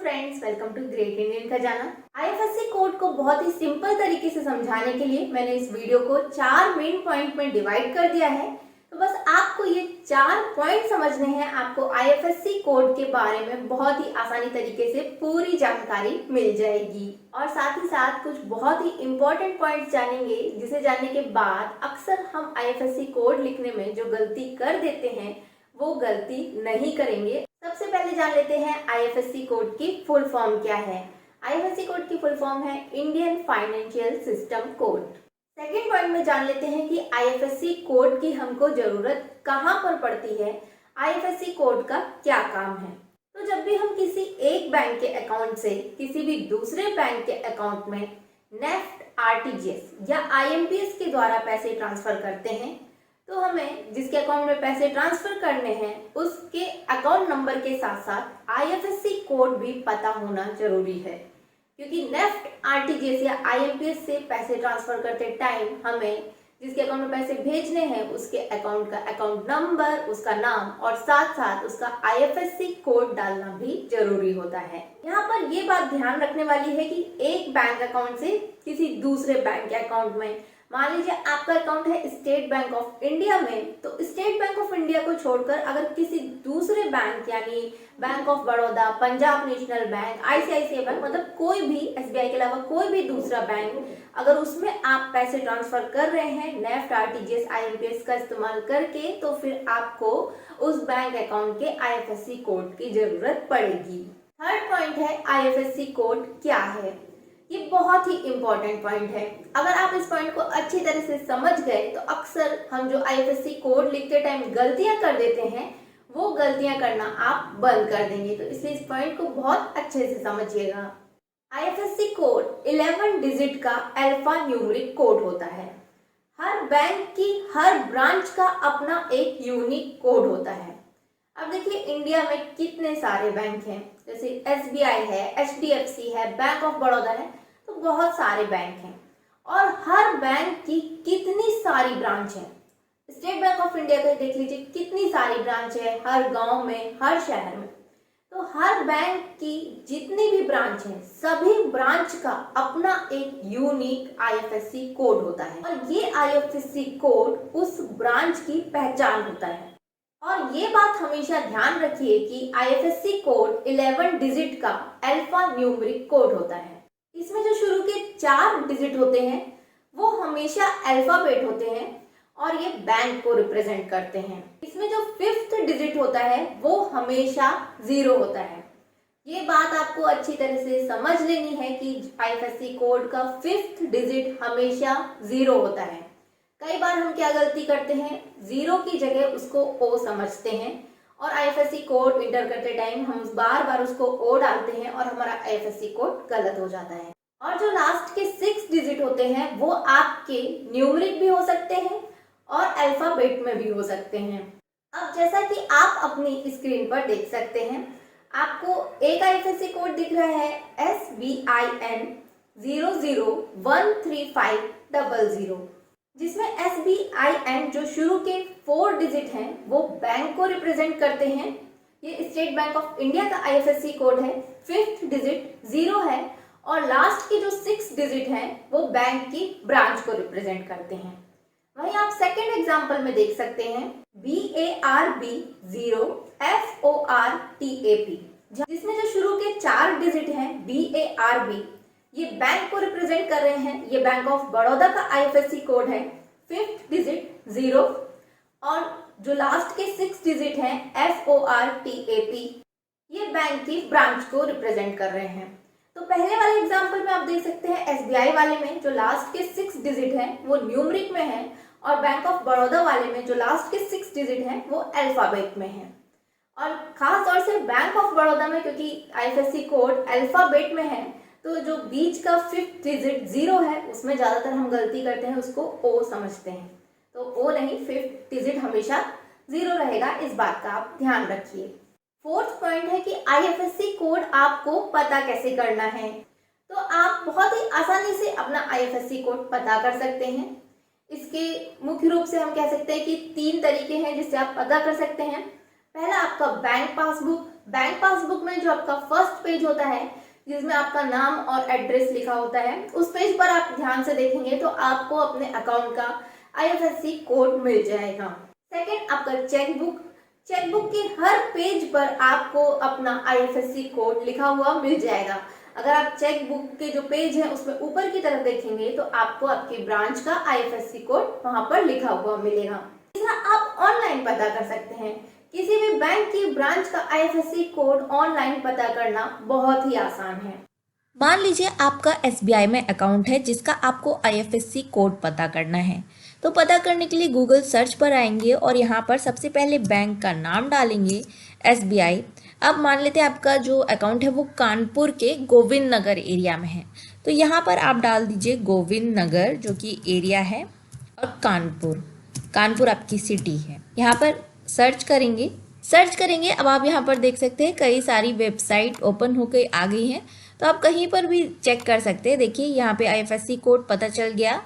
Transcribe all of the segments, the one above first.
Friends, welcome to great Indian Khajana. IFSC code को बहुत ही simple तरीके से समझाने के लिए मैंने इस वीडियो को 4 मेन पॉइंट में डिवाइड कर दिया है। तो बस आपको ये 4 पॉइंट समझने हैं, आपको आईएफएससी कोड के बारे में बहुत ही आसानी तरीके से पूरी जानकारी मिल जाएगी। और साथ ही साथ कुछ बहुत ही इंपॉर्टेंट पॉइंट्स जानेंगे, जिसे जानने के बाद अक्सर हम आईएफएससी कोड लिखने में जो गलती कर देते हैं वो गलती नहीं करेंगे। सबसे पहले जान लेते हैं आईएफएससी कोड की फुल फॉर्म क्या है। आईएफएससी कोड की फुल फॉर्म है Indian financial system code. Second point में जान लेते हैं कि आईएफएससी कोड की हमको जरूरत कहाँ पर पड़ती है, आईएफएससी कोड का क्या काम है। तो जब भी हम किसी एक बैंक के अकाउंट से किसी भी दूसरे बैंक के अकाउंट में नेफ्ट, आरटीजीएस या आईएमपीएस के द्वारा पैसे ट्रांसफर करते हैं, तो हमें जिसके अकाउंट में पैसे ट्रांसफर करने हैं उसके अकाउंट नंबर के साथ साथ आईएफएससी कोड भी पता होना जरूरी है। क्योंकि नेफ्ट, आरटीजीएस या आईएमपीएस से पैसे ट्रांसफर करते टाइम हमें जिसके अकाउंट में पैसे भेजने हैं उसके अकाउंट का अकाउंट नंबर, उसका नाम और साथ साथ उसका आईएफएससी कोड डालना भी जरूरी होता है। यहाँ पर ये बात ध्यान रखने वाली है कि एक बैंक अकाउंट से किसी दूसरे बैंक के अकाउंट में, मान लीजिए आपका अकाउंट है स्टेट बैंक ऑफ इंडिया में, तो स्टेट बैंक ऑफ इंडिया को छोड़कर अगर किसी दूसरे बैंक यानी bank of Baroda, Punjab national bank, ICICI bank, मतलब कोई भी एसबीआई के अलावा कोई भी दूसरा बैंक, अगर उसमें आप पैसे ट्रांसफर कर रहे हैं नेफ्ट, आरटीजीएस, आईएमपीएस का इस्तेमाल करके, तो फिर आपको उस बैंक अकाउंट के आईएफएससी कोड की जरूरत पड़ेगी। थर्ड पॉइंट है आईएफएससी कोड क्या है। ये बहुत ही इंपॉर्टेंट पॉइंट है। अगर आप इस पॉइंट को अच्छी तरह से समझ गए तो अक्सर हम जो आईएफएससी कोड लिखते टाइम गलतियां कर देते हैं वो गलतियां करना आप बंद कर देंगे। तो इसलिए इस पॉइंट को बहुत अच्छे से समझिएगा। आईएफएससी कोड 11 डिजिट का अल्फा न्यूमेरिक कोड होता है। हर बैंक की हर ब्रांच का अपना एक यूनिक कोड होता है। अब देखिए इंडिया में कितने सारे बैंक हैं, जैसे एसबीआई है, एचडीएफसी है, बैंक ऑफ बड़ौदा है, तो बहुत सारे बैंक हैं और हर बैंक की कितनी सारी ब्रांच है। स्टेट बैंक ऑफ इंडिया का देख लीजिए कितनी सारी ब्रांच है, हर गांव में, हर शहर में। तो हर बैंक की जितनी भी ब्रांच है, सभी ब्रांच का अपना एक यूनिक आईएफएससी कोड होता है और ये आईएफएससी कोड उस ब्रांच की पहचान होता है। और ये बात हमेशा ध्यान रखिए कि आईएफएससी कोड 11 डिजिट का अल्फा न्यूमेरिक कोड होता है। इसमें जो शुरू के 4 डिजिट होते हैं वो हमेशा अल्फाबेट होते हैं और ये बैंक को रिप्रेजेंट करते हैं। इसमें जो 5th डिजिट होता है वो हमेशा 0 होता है। ये बात आपको अच्छी तरह से समझ लेनी है कि आईएफएससी कोड का 5th डिजिट हमेशा 0 होता है। कई बार हम क्या गलती करते हैं, 0 की जगह उसको ओ समझते हैं और आईएफएससी कोड इंटर करते टाइम हम बार बार उसको ओ डालते हैं और हमारा आईएफएससी कोड गलत हो जाता है। और जो लास्ट के 6 डिजिट होते हैं वो आपके न्यूमेरिक भी हो सकते हैं और अल्फाबेट में भी हो सकते हैं। अब जैसा कि आप अपनी स्क्रीन पर देख सकते हैं, आपको एक आईएफएससी कोड दिख रहा है SBIN 00135000, जिसमें SBIN जो शुरू के 4 डिजिट हैं वो बैंक को रिप्रेजेंट करते हैं। ये स्टेट बैंक ऑफ इंडिया का आईएफएससी कोड है। 5th डिजिट 0 है और लास्ट की जो 6 डिजिट हैं वो बैंक की ब्रांच को रिप्रेजेंट करते हैं। वहीं आप सेकेंड एग्जांपल में देख सकते हैं BARB 0FORTAP, जिसमें जो शुरू के 4 डिजिट हैं BARB, ये बैंक को रिप्रेजेंट कर रहे हैं। ये बैंक ऑफ बड़ौदा का आईएफएससी कोड है। 5th डिजिट 0 और जो लास्ट के 6 डिजिट हैं FORTAP, ये बैंक की ब्रांच को रिप्रेजेंट कर रहे हैं। तो पहले वाले एग्जांपल में आप देख सकते हैं एसबीआई वाले में जो लास्ट के 6 डिजिट हैं वो न्यूमेरिक में है और बैंक ऑफ बड़ौदा वाले में जो लास्ट के 6 डिजिट हैं वो अल्फाबेट में है। और खास तौर से बैंक ऑफ बड़ौदा में क्योंकि आईएफएससी कोड अल्फाबेट में है, तो जो बीच का 5th डिजिट 0 है उसमें ज्यादातर हम गलती करते हैं, उसको ओ समझते हैं। तो ओ नहीं, 5th डिजिट हमेशा 0 रहेगा, इस बात का आप ध्यान रखिए। 4th पॉइंट है कि आईएफएससी कोड आपको पता कैसे करना है। तो आप बहुत ही आसानी से अपना आईएफएससी कोड पता कर सकते हैं। इसके मुख्य रूप से हम कह सकते हैं कि 3 तरीके हैं जिससे आप पता कर सकते हैं। पहला आपका बैंक पासबुक, बैंक पासबुक में जो आपका फर्स्ट पेज होता है जिसमें आपका नाम और एड्रेस लिखा होता है, उस पेज पर आप ध्यान से देखेंगे तो आपको अपने अकाउंट का आईएफएससी कोड मिल जाएगा। सेकंड, आपका चेकबुक। चेकबुक के हर पेज पर आपको अपना आईएफएससी कोड लिखा हुआ मिल जाएगा। अगर आप चेकबुक के जो पेज है उसमें ऊपर की तरफ देखेंगे तो आपको आपकी ब्रांच का आईएफएससी कोड वहां पर लिखा हुआ मिलेगा। तीसरा, आप ऑनलाइन पता कर सकते हैं। किसी भी बैंक की ब्रांच का आईएफएससी कोड ऑनलाइन पता करना बहुत ही आसान है। मान लीजिए आपका एसबीआई में अकाउंट है जिसका आपको आईएफएससी कोड पता करना है। तो पता करने के लिए गूगल सर्च पर आएंगे और यहाँ पर सबसे पहले बैंक का नाम डालेंगे, एसबीआई। अब मान लेते हैं आपका जो अकाउंट है वो कानपुर के गोविंद नगर एरिया में है, तो यहाँ पर आप डाल दीजिए गोविंद नगर जो कि एरिया है, और कानपुर, कानपुर आपकी सिटी है। यहाँ पर सर्च करेंगे। अब आप यहाँ पर देख सकते हैं कई सारी वेबसाइट ओपन होकर आ गई हैं, तो आप कहीं पर भी चेक कर सकते हैं। देखिए यहाँ पे आईएफएससी कोड पता चल गया,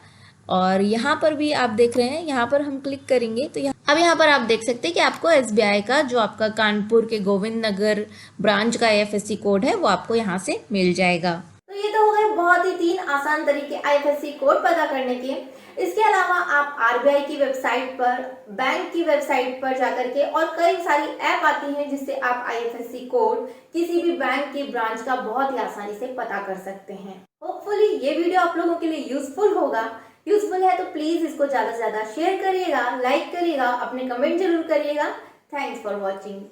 और यहाँ पर भी आप देख रहे हैं, यहाँ पर हम क्लिक करेंगे तो यहाँ पर आप देख सकते हैं कि आपको एसबीआई का जो आपका कानपुर के गोविंद नगर ब्रांच का आईएफएससी कोड है वो आपको यहाँ से मिल जाएगा। तो ये तो हो गए बहुत ही 3 आसान तरीके आईएफएससी कोड पता करने के। इसके अलावा आप आरबीआई की वेबसाइट पर, बैंक की वेबसाइट पर जाकर के, और कई सारी ऐप आती हैं जिससे आप आईएफएससी कोड किसी भी बैंक की ब्रांच का बहुत ही आसानी से पता कर सकते हैं। होपफुली ये वीडियो आप लोगों के लिए यूजफुल होगा। यूजफुल है तो प्लीज इसको ज्यादा से ज्यादा शेयर करिएगा, लाइक करिएगा, अपने कमेंट जरूर करिएगा। Thanks for watching.